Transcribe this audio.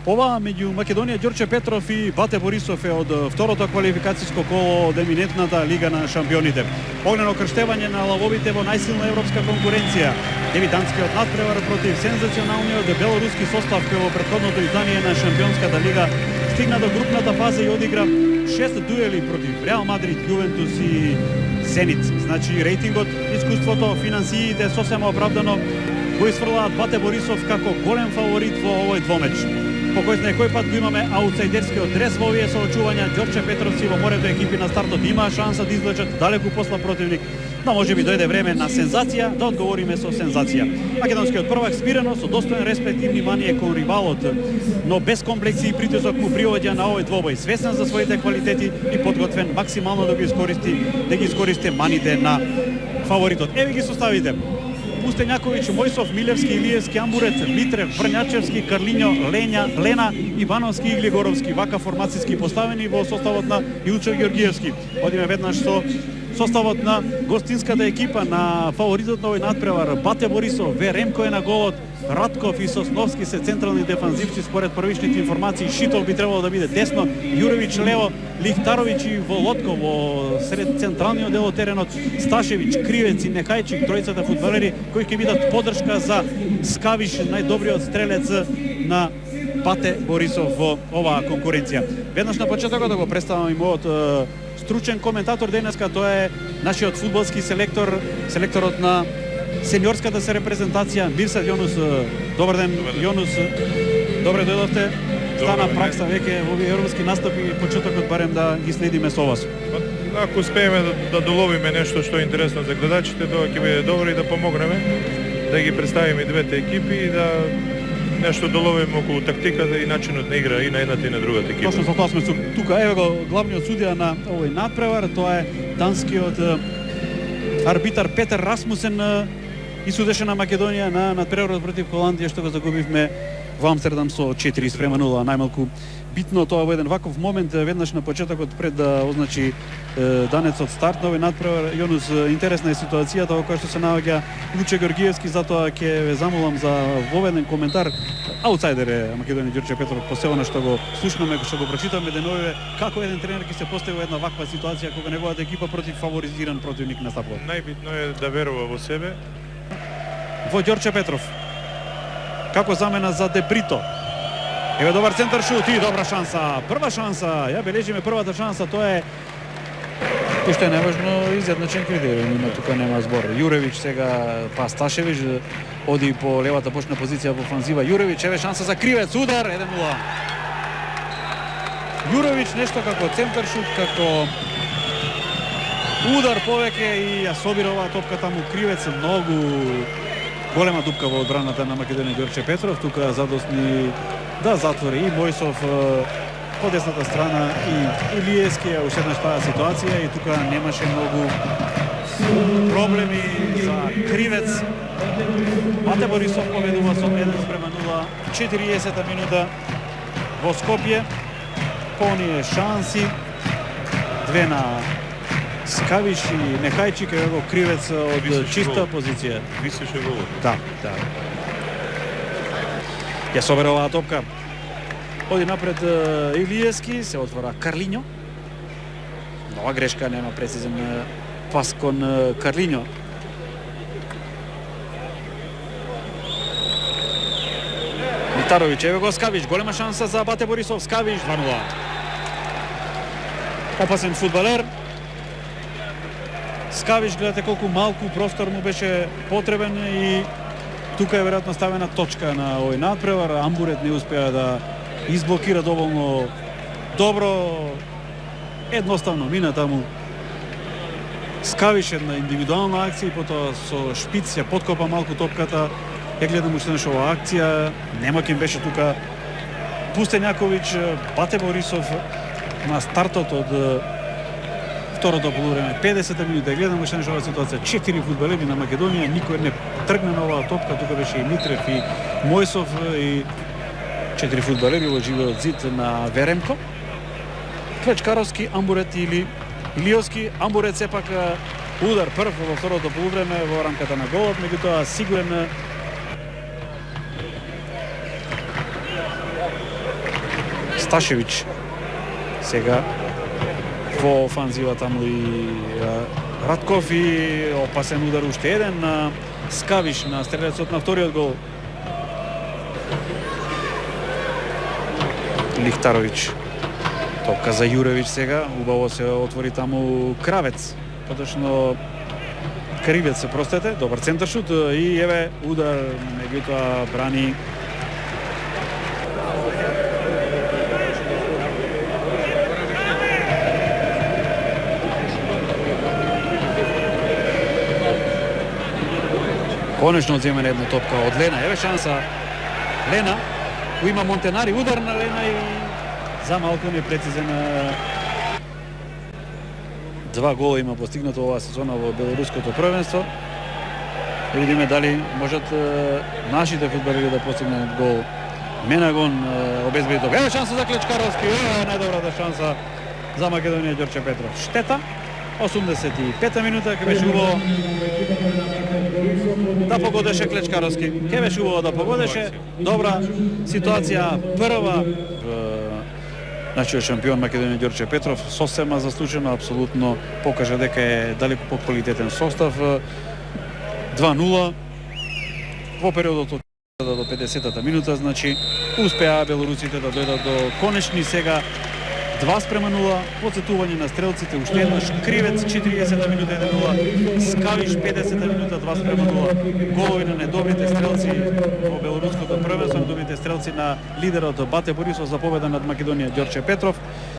Ова меѓу Македонија Ѓорче Петров и Бате Борисов е од второто квалификацијско коло од еминентната Лига на шампионите. Огнено крштевање на лавовите во најсилна европска конкуренција. Дебитантскиот надпревар против сензационалниот белоруски состав кој во претходното издание на Шампионската лига стигна до групната фаза и одигра 6 дуели против Реал Мадрид, Јувентус и Зенит. Значи рейтингот, искуството, финансиите сосема оправдано го изфрлаат Бате Борисов како голем фаворит во овој двомеч. По кој знае кој пат го имаме аутсайдерскиот дрес во овие соочувања. Ѓорче Петров си во морето екипи на стартот имаа шанса да извлечат далеку посла противник, но може би дојде време на сензација, да одговориме со сензација. Македонскиот првак смирено со достоен респект и внимание кон ривалот, но без комплекси и притисок му приоѓа на овој двобој, свесен за своите квалитети и подготвен максимално да ги искористи маните на фаворитот. Еве ги составите. Пустењаковиќ, Мојсов, Милевски, Илиевски, Амбурет, Митрев, Врњачевски, Карлињо, Лена, Ивановски и Глигоровски. Вака формацијски поставени во составот на Илчев Ѓоргиевски. Одиме веднаш со составот на гостинската екипа на фаворитот на овој надпревар. Бате Борисов, Веремко е на голот, Ратков и Сосновски се централни дефанзивци според првичните информации. Шитов би требало да биде десно, Јуровиќ лево, Лихтаровиќ и Волотков во сред централниот дел од теренот, Сташевиќ, Кривец и Нехајчик, тројцата фудбалери кои ќе бидат подршка за Скавиш, најдобриот стрелец на Бате Борисов во оваа конкуренција. Веднаш на почетокот да го представам и мојот стручен коментатор денеска, тоа е нашиот фудбалски селекторот на сениорската се репрезентација, Мирсад Јонус. Добар ден, Јонус. Добре дојдовте. Стана пракса веќе во овие европски настапи, почетокот барем да ги следиме со вас. Ако успееме да доловиме нешто што е интересно за гледачите, тоа ќе биде добро и да помогнеме да ги представиме двете екипи и да нешто доловиме околу тактиката и начинот на игра и на едната и на другата екипа. Точно за тоа сме тука. Еве го главниот судија на овој надпревар, тоа е данскиот арбитар Петер Расмусен и судеше на Македонија на надпреварот против Холандија што го загубивме во Амстердам со 4-0, најмалку битно тоа во еден ваков момент веднаш на почетокот пред да означи данецот старт на овој надпревар. Јонус, интересна е ситуацијата во која што се наоѓа Луче Ѓоргиевски, затоа ќе ве замолам за воведен коментар. Аутсайдер е Македонија Ѓорче Петров, по се она што го слушнаме, што го прочитаме деновиве, како еден тренер ќе се постави во една ваква ситуација кога неговата екипа против фаворизиран противник настапува. Најбитно е да верува во себе. Во Ѓорче Петров. Како замена за Дебрито. Еве добар центар шут и добра шанса. Прва шанса, ја бележиме првата шанса, тоа е и што е најважно изедначен критериум, има тука нема збор. Јуревиќ сега, па Сташевиќ оди по левата почна позиција во офанзива. Јуревиќ, еве шанса за Кривец, удар 1-0. Јуревиќ нешто како центар шут, како удар повеќе и ја собира оваа топка таму Кривец, многу голема дупка во одбраната на Македонија Ѓорче Петров, тука задосни да затвори и Мојсов по десната страна и Илиевски, а уште еднаш таа ситуација и тука немаше многу проблеми за Кривец. Бате Борисов победува со 1-0, 40 минута во Скопје. По оние шанси, две на Скавиш и Нехајчик, ево Кривец од чиста позиција. Висеше гол. Да. Ја собера оваа топка. Оди напред Илиевски, се отвора Карлињо. Нова грешка, нема прецизен пас кон Карлињо. Митаровиќ, еве го Скавиш, голема шанса за Бате Борисов, Скавиш 2-0. Опасен фудбалер. Скавиш, гледате колку малку простор му беше потребен и тука е веројатно ставена точка на овој надпревар. Амбурет не успеа да изблокира доволно добро, едноставно мина таму Скавиш, една индивидуална акција и потоа со шпиц ја подкопа малку топката. Ја гледам уште нешто оваа акција, немакен беше тука Пустењаковиќ. Бате Борисов на стартот од второто полувреме, 50 минути. Гледам уште нешто оваа ситуација, 4 фудбалери на Македонија, никој не тргна на оваа топка, тука беше и Митрев и Мојсов и 4 фудбалери во живиот зид на Веремко. Клечкаровски, Амбурет или Илиевски. Амбурет сепак удар прв во второто полувреме во рамката на голот, меѓутоа сигурен Сташевич сега во офанзива таму и Ратков и опасен удар уште еден на Скавиш на стрелецот на вториот гол. Лихтарович. Топка за Јуревич сега, убаво се отвори таму Кравец. Поточно Кривец се простете, добар центаршут и еве удар, меѓутоа брани конечно одземане една топка од Лена. Еве шанса Лена, кој има Монтенари, удар на Лена и за малку непрецизен. Два гола има постигнато оваа сезона во белоруското првенство. Видиме дали можат нашите фудбалери да постигнат гол. Менагон обезбеди тоа. Еве шанса за Клечкаровски, најдобрата шанса за Македонија Ѓорче Петров. Штета. 85-та минута, ке беше убаво да погодеше Клечкаровски. Ке беше убаво да погодеше. Добра ситуација, прва. Нашиот шампион Македонија Ѓорче Петров сосема заслужено, апсолутно покажа дека е далеку поквалитетен состав. 2-0 во периодот од до 50-та минута, значи успеа белорусите да дојдат до конечни сега 2:0, подсетување на стрелците уште еднаш. Кривец 40-та минута 1-0, Скавиш 50-та минута 2:0. Голови на недобрите стрелци во белоруското првенство, недобрите стрелци на лидерот Бате Борисов за победа над Македонија Ѓорче Петров.